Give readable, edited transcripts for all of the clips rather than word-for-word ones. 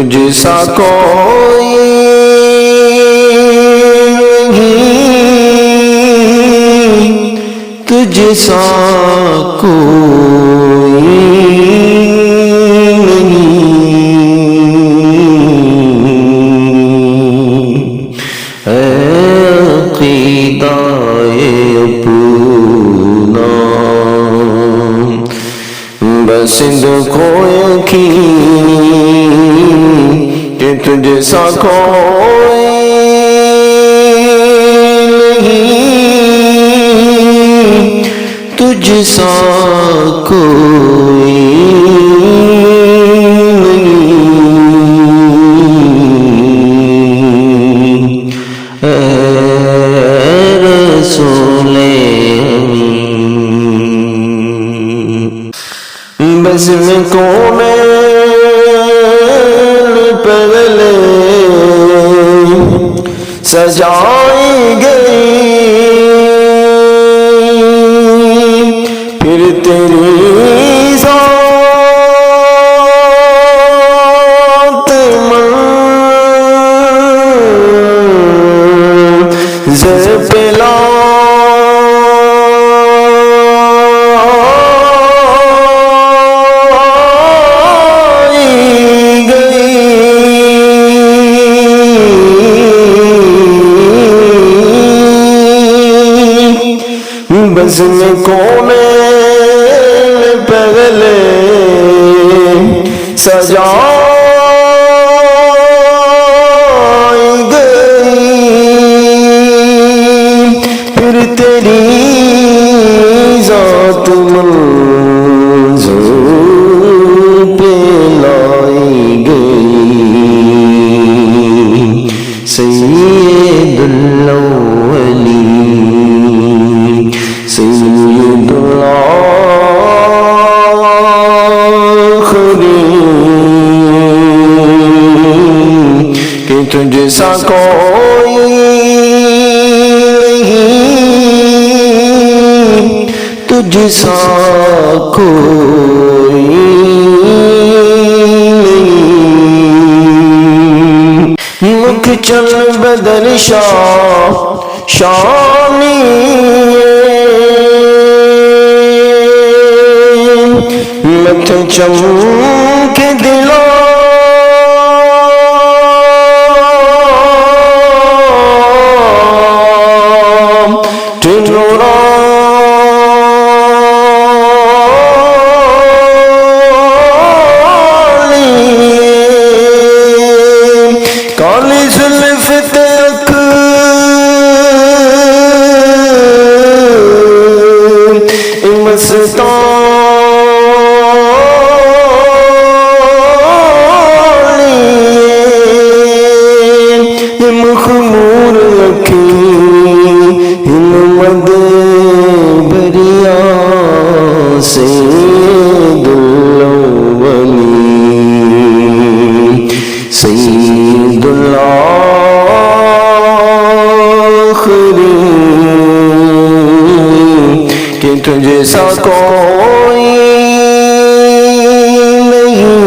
تجھ سا کوئی نہیں، تجھ سا کوئی نہیں، اے عقیدہ اپنا بس کو یقین کہ تجھ سا کوئی نہیں، تجھ سا کوئی نہیں، اے رسول امین۔ بس میں کون پہلے سجائی گئی، پھر تیری ذات منظر پہ بس میں کون پہلے سجائی گئی، پھر تیری ذات منظر پہ لائی گئی، سید الاولین سید الاخرین، کہ تجھ سا کوئی نہیں، تجھ سا کوئی نہیں، مکھ چل بدر شاہ شانی، مت چمک دلا تنورا کالی زلف تک مستان مخمور اکھیں ہمت بریا سید الاولین سید الاخرین، کہ تجھ سا کوئی نہیں،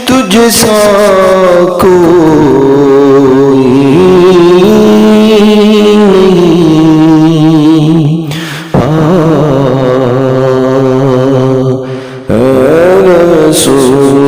تجھ سا کوئی نہیں، اے رسول